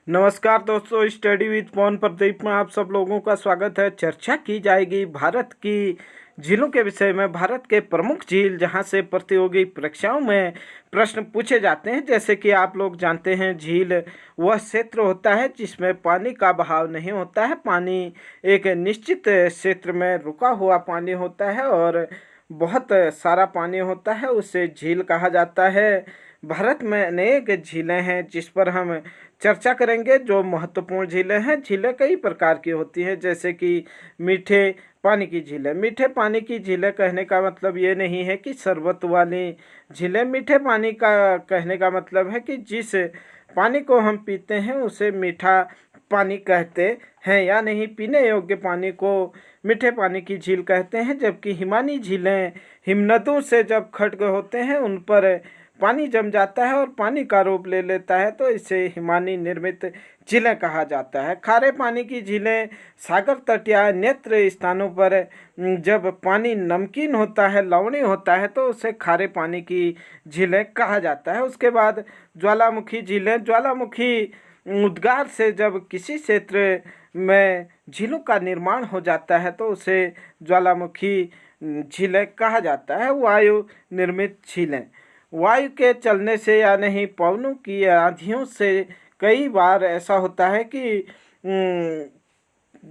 नमस्कार दोस्तों, study with पवन प्रदीप में आप सब लोगों का स्वागत है। चर्चा की जाएगी भारत की झीलों के विषय में। भारत के प्रमुख झील जहां से प्रतियोगी परीक्षाओं में प्रश्न पूछे जाते हैं। जैसे कि आप लोग जानते हैं, झील वह क्षेत्र होता है जिसमें पानी का बहाव नहीं होता है। पानी एक निश्चित क्षेत्र में रुका हुआ पानी होता है और बहुत सारा पानी होता है, उसे झील कहा जाता है। भारत में अनेक झीलें हैं जिस पर हम चर्चा करेंगे। जो महत्वपूर्ण झीलें हैं, झीलें कई प्रकार की होती हैं, जैसे कि मीठे पानी की झीलें। मीठे पानी की झीलें कहने का मतलब ये नहीं है कि शरबत वाली झीलें। मीठे पानी का कहने का मतलब है कि जिस पानी को हम पीते हैं उसे मीठा पानी कहते हैं, या नहीं, पीने योग्य पानी को मीठे पानी की झील कहते हैं। जबकि हिमानी झीलें हिमनदों से जब खड्ग होते हैं उन पर पानी जम जाता है और पानी का रूप ले लेता है, तो इसे हिमानी निर्मित झीलें कहा जाता है। खारे पानी की झीलें सागर तट या अन्यत्र स्थानों पर जब पानी नमकीन होता है, लवणीय होता है, तो उसे खारे पानी की झीलें कहा जाता है। उसके बाद ज्वालामुखी झीलें। ज्वालामुखी उद्गार से जब किसी क्षेत्र में झीलों का निर्माण हो जाता है तो उसे ज्वालामुखी झीलें कहा जाता है। वायु निर्मित झीलें। वायु के चलने से या नहीं, पवनों की आंधियों से कई बार ऐसा होता है कि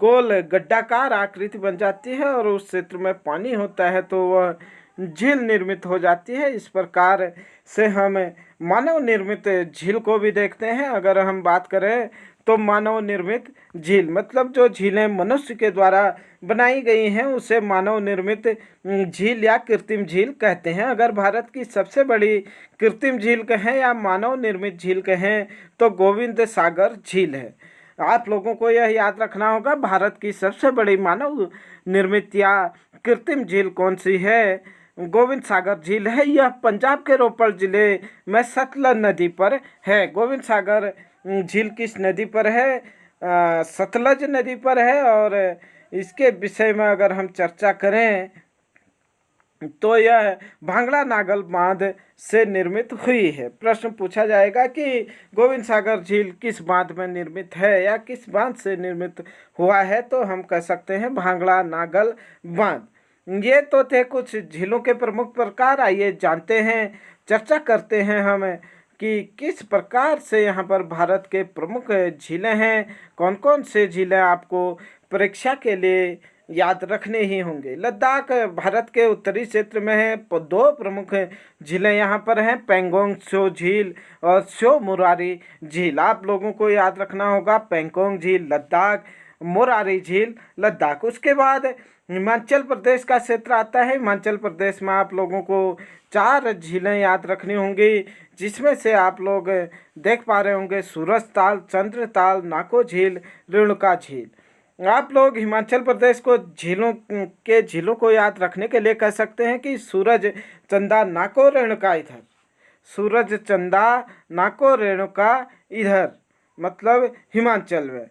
गोल गड्ढाकार आकृति बन जाती है और उस क्षेत्र में पानी होता है तो वह झील निर्मित हो जाती है। इस प्रकार से हम मानव निर्मित झील को भी देखते हैं। अगर हम बात करें तो मानव निर्मित झील मतलब जो झीलें मनुष्य के द्वारा बनाई गई हैं उसे मानव निर्मित झील या कृत्रिम झील कहते हैं। अगर भारत की सबसे बड़ी कृत्रिम झील कहें या मानव निर्मित झील कहें तो गोविंद सागर झील है। आप लोगों को यह याद रखना होगा, भारत की सबसे बड़ी मानव निर्मित या कृत्रिम झील कौन सी है? गोविंद सागर झील है। यह पंजाब के रोपड़ जिले में सतलज नदी पर है। गोविंद सागर झील किस नदी पर है? सतलज नदी पर है। और इसके विषय में अगर हम चर्चा करें तो यह भांगड़ा नागल बांध से निर्मित हुई है। प्रश्न पूछा जाएगा कि गोविंद सागर झील किस बांध में निर्मित है या किस बांध से निर्मित हुआ है, तो हम कह सकते हैं भांगड़ा नागल बांध। ये तो थे कुछ झीलों के प्रमुख प्रकार। आइए जानते हैं, चर्चा करते हैं हम कि किस प्रकार से यहाँ पर भारत के प्रमुख झीलें हैं। कौन कौन से झीलें आपको परीक्षा के लिए याद रखने ही होंगे। लद्दाख भारत के उत्तरी क्षेत्र में है। दो प्रमुख झीलें यहाँ पर हैं, पेंगोंग त्सो झील और त्सो मोरारी झील। आप लोगों को याद रखना होगा, पेंगोंग झील लद्दाख, मोरारी झील लद्दाख। उसके बाद हिमाचल प्रदेश का क्षेत्र आता है। हिमाचल प्रदेश में आप लोगों को 4 झीलें याद रखनी होंगी, जिसमें से आप लोग देख पा रहे होंगे सूरज ताल, चंद्र ताल, नाको झील, रेणुका झील। आप लोग हिमाचल प्रदेश को झीलों को याद रखने के लिए कह सकते हैं कि सूरज, चंदा, नाको, रेणुका इधर। सूरज, चंदा, नाको, रेणुका इधर, मतलब हिमाचल में।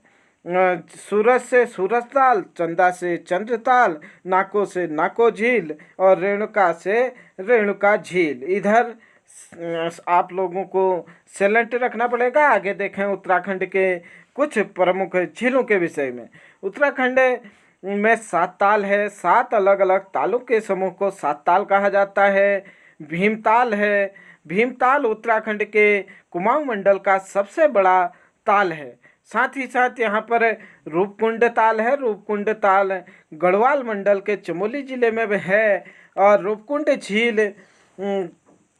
सूरज से सूरज ताल, चंदा से चंद्र ताल, नाको से नाको झील और रेणुका से रेणुका झील इधर। आप लोगों को सेलेक्ट रखना पड़ेगा। आगे देखें उत्तराखंड के कुछ प्रमुख झीलों के विषय में। उत्तराखंड में 7 ताल है। 7 अलग अलग तालों के समूह को 7 ताल कहा जाता है। भीमताल है। भीमताल उत्तराखंड के कुमाऊं मंडल का सबसे बड़ा ताल है। साथ ही साथ यहाँ पर रूपकुंड ताल है। रूपकुंड ताल गढ़वाल मंडल के चमोली जिले में भी है। और रूपकुंड झील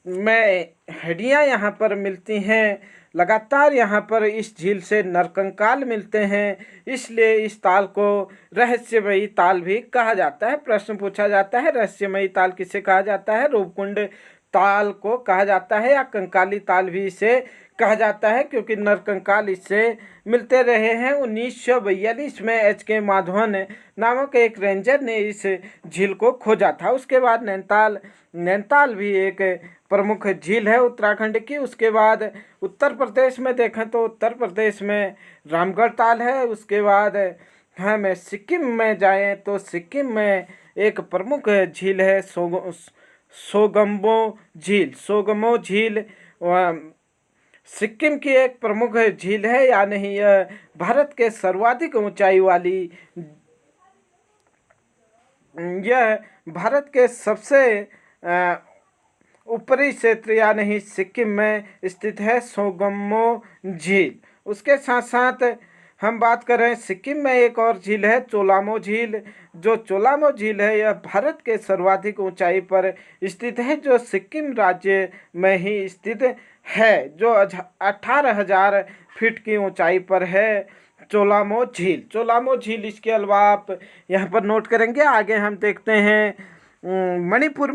में हड्डियाँ यहाँ पर मिलती हैं। लगातार यहाँ पर इस झील से नरकंकाल मिलते हैं, इसलिए इस ताल को रहस्यमयी ताल भी कहा जाता है। प्रश्न पूछा जाता है, रहस्यमयी ताल किसे कहा जाता है? रूपकुंड ताल को कहा जाता है, या कंकाली ताल भी इसे कहा जाता है, क्योंकि नरकंकाल इससे मिलते रहे हैं। 1942 में H.K. माधवन नामक एक रेंजर ने इस झील को खोजा था। उसके बाद नैनीताल भी एक प्रमुख झील है उत्तराखंड की। उसके बाद उत्तर प्रदेश में देखें तो उत्तर प्रदेश में रामगढ़ ताल है। उसके बाद हम सिक्किम में जाएं तो सिक्किम में एक प्रमुख झील है सोगमो झील। सोगमो झील सिक्किम की एक प्रमुख झील है या नहीं? यह भारत के सर्वाधिक ऊंचाई वाली यह भारत के सबसे ऊपरी क्षेत्र या नहीं सिक्किम में स्थित है सोगमो झील। उसके साथ साथ हम बात कर रहे हैं सिक्किम में एक और झील है चोलामो झील। जो चोलामो झील है यह भारत के सर्वाधिक ऊंचाई पर स्थित है, जो सिक्किम राज्य में ही स्थित है, जो 18,000 फीट की ऊंचाई पर है चोलामो झील। चोलामो झील इसके अलावा आप यहाँ पर नोट करेंगे। आगे हम देखते हैं मणिपुर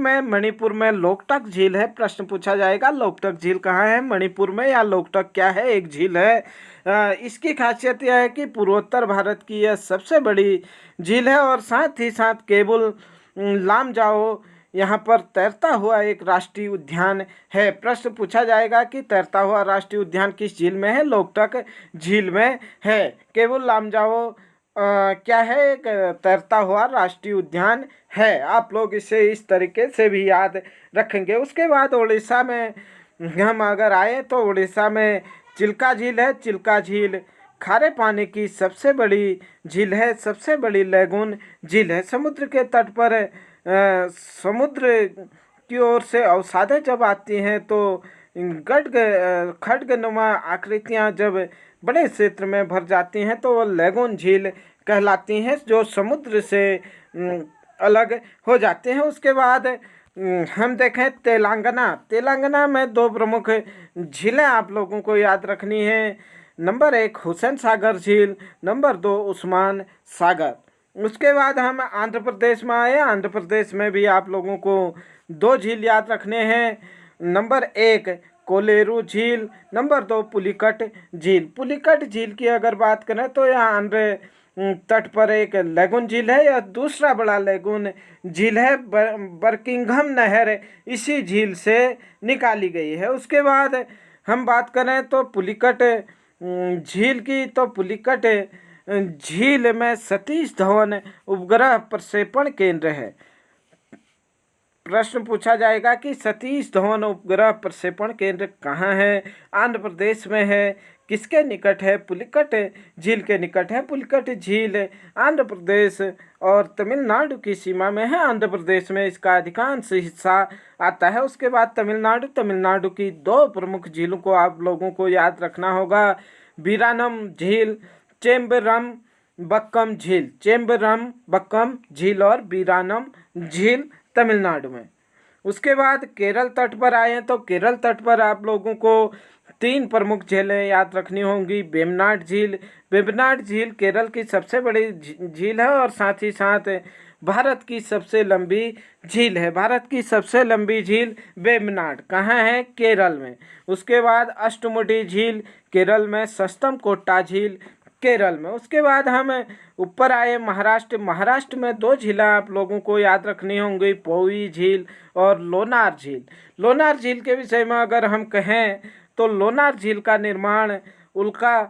में लोकटक झील है। प्रश्न पूछा जाएगा लोकटक झील कहाँ है, मणिपुर में, या लोकटक क्या है? एक झील है। इसकी खासियत यह है कि पूर्वोत्तर भारत की यह सबसे बड़ी झील है और साथ ही साथ केबुल लामजाओ यहाँ पर तैरता हुआ एक राष्ट्रीय उद्यान है। प्रश्न पूछा जाएगा कि तैरता हुआ राष्ट्रीय उद्यान किस झील में है? लोकटक झील में है। केबुल लामजाओ क्या है? एक तैरता हुआ राष्ट्रीय उद्यान है। आप लोग इसे इस तरीके से भी याद रखेंगे। उसके बाद उड़ीसा में हम अगर आए तो उड़ीसा में चिल्का झील है। चिल्का झील खारे पानी की सबसे बड़ी झील है, सबसे बड़ी लैगून झील है। समुद्र के तट पर समुद्र की ओर से अवसादें जब आती हैं तो खड्गनुमा आकृतियाँ जब बड़े क्षेत्र में भर जाती हैं तो वो लैगून झील कहलाती हैं, जो समुद्र से अलग हो जाते हैं। उसके बाद हम देखें तेलंगाना में दो प्रमुख झीलें आप लोगों को याद रखनी है। नंबर 1 हुसैन सागर झील, नंबर 2 उस्मान सागर। उसके बाद हम आंध्र प्रदेश में आए। आंध्र प्रदेश में भी आप लोगों को दो झील याद रखने हैं। नंबर 1 कोलेरू झील, नंबर 2 पुलिकट झील। पुलिकट झील की अगर बात करें तो यह आंध्र तट पर एक लैगून झील है। यह दूसरा बड़ा लैगून झील है। बर्किंघम नहर इसी झील से निकाली गई है। उसके बाद हम बात करें तो पुलिकट झील की, तो पुलिकट झील में सतीश धवन उपग्रह प्रक्षेपण केंद्र है। प्रश्न पूछा जाएगा कि सतीश धवन उपग्रह प्रक्षेपण केंद्र कहाँ है? आंध्र प्रदेश में है। किसके निकट है? पुलिकट झील के निकट है। पुलिकट झील आंध्र प्रदेश और तमिलनाडु की सीमा में है। आंध्र प्रदेश में इसका अधिकांश हिस्सा आता है। उसके बाद तमिलनाडु की दो प्रमुख झीलों को आप लोगों को याद रखना होगा। वीरानम झील, चेम्बरम बक्कम झील। चेम्बरम बक्कम झील और वीरानम झील तमिलनाडु में। उसके बाद केरल तट पर आए तो केरल तट पर आप लोगों को तीन प्रमुख झीलें याद रखनी होंगी। वेम्बनाड झील केरल की सबसे बड़ी झील है और साथ ही साथ भारत की सबसे लंबी झील है। भारत की सबसे लंबी झील वेम्बनाड कहाँ है? केरल में। उसके बाद अष्टमुडी झील केरल में, सस्तमकोट्टा झील केरल में। उसके बाद हम ऊपर आए महाराष्ट्र में दो झीलें आप लोगों को याद रखनी होंगी, पोई झील और लोनार झील। लोनार झील के विषय में अगर हम कहें तो लोनार झील का निर्माण उल्का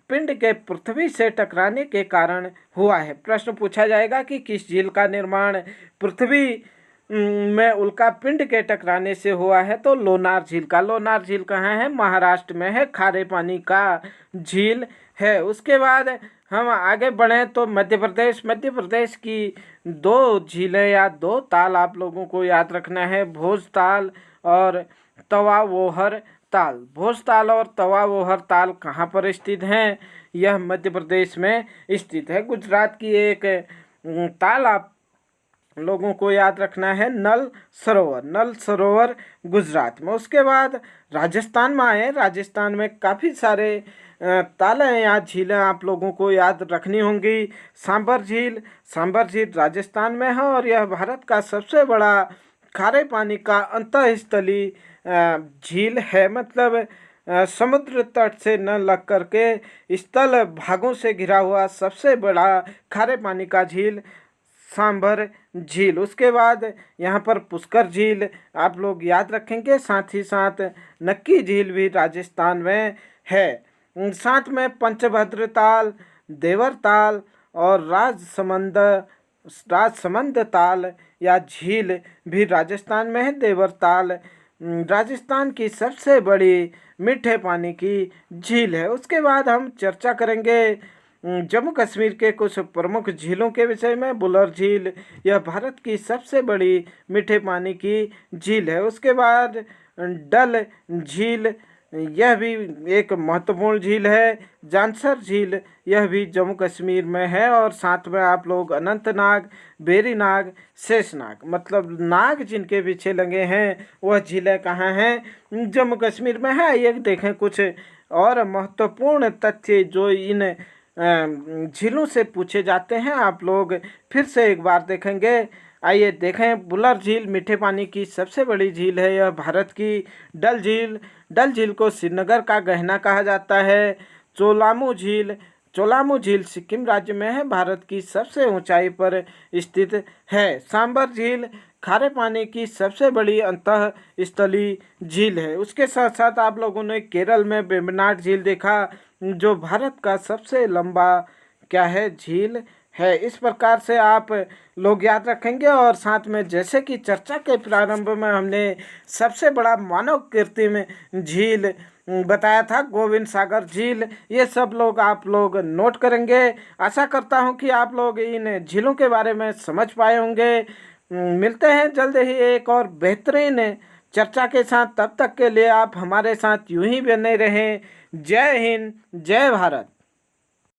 पिंड के पृथ्वी से टकराने के कारण हुआ है। प्रश्न पूछा जाएगा कि किस झील का निर्माण पृथ्वी में उल्का पिंड के टकराने से हुआ है? तो लोनार झील का। लोनार झील कहाँ है? महाराष्ट्र में है, खारे पानी का झील है। उसके बाद हम आगे बढ़ें तो मध्य प्रदेश की दो झीलें या दो ताल आप लोगों को याद रखना है, भोज ताल और तवा वोहर ताल। भोज ताल और तवा वोहर ताल कहाँ पर स्थित हैं? यह मध्य प्रदेश में स्थित है। गुजरात की एक ताल आप लोगों को याद रखना है, नल सरोवर गुजरात में। उसके बाद राजस्थान में आए। राजस्थान में काफ़ी सारे तालें या झीलें आप लोगों को याद रखनी होंगी। सांबर झील राजस्थान में है और यह भारत का सबसे बड़ा खारे पानी का अंतःस्थलीय झील है। मतलब समुद्र तट से न लग करके स्थल भागों से घिरा हुआ सबसे बड़ा खारे पानी का झील सांबर झील। उसके बाद यहाँ पर पुष्कर झील आप लोग याद रखेंगे। साथ ही साथ नक्की झील भी राजस्थान में है। साथ में पंचभद्र ताल, देवर ताल और राजसमंद ताल या झील भी राजस्थान में है। देवर ताल राजस्थान की सबसे बड़ी मीठे पानी की झील है। उसके बाद हम चर्चा करेंगे जम्मू कश्मीर के कुछ प्रमुख झीलों के विषय में। बुलर झील यह भारत की सबसे बड़ी मीठे पानी की झील है। उसके बाद डल झील, यह भी एक महत्वपूर्ण झील है। जानसर झील, यह भी जम्मू कश्मीर में है। और साथ में आप लोग अनंतनाग, वेरीनाग, शेषनाग, मतलब नाग जिनके पीछे लगे हैं वह झीलें कहाँ हैं? जम्मू कश्मीर में है। ये देखें कुछ और महत्वपूर्ण तथ्य जो इन झीलों से पूछे जाते हैं, आप लोग फिर से एक बार देखेंगे। आइए देखें। बुलर झील मीठे पानी की सबसे बड़ी झील है। यह भारत की। डल झील को श्रीनगर का गहना कहा जाता है। चोलामू झील सिक्किम राज्य में है। भारत की सबसे ऊंचाई पर स्थित है। सांबर झील खारे पानी की सबसे बड़ी अंतः स्थलीय झील है। उसके साथ साथ आप लोगों ने केरल में वेम्बनाड झील देखा, जो भारत का सबसे लंबा क्या है, झील है। इस प्रकार से आप लोग याद रखेंगे। और साथ में जैसे कि चर्चा के प्रारंभ में हमने सबसे बड़ा मानव कृत्रिम झील बताया था, गोविंद सागर झील, ये सब लोग आप लोग नोट करेंगे। आशा करता हूँ कि आप लोग इन झीलों के बारे में समझ पाए होंगे। मिलते हैं जल्द ही एक और बेहतरीन चर्चा के साथ। तब तक के लिए आप हमारे साथ यूं ही बने रहें। जय हिंद, जय भारत।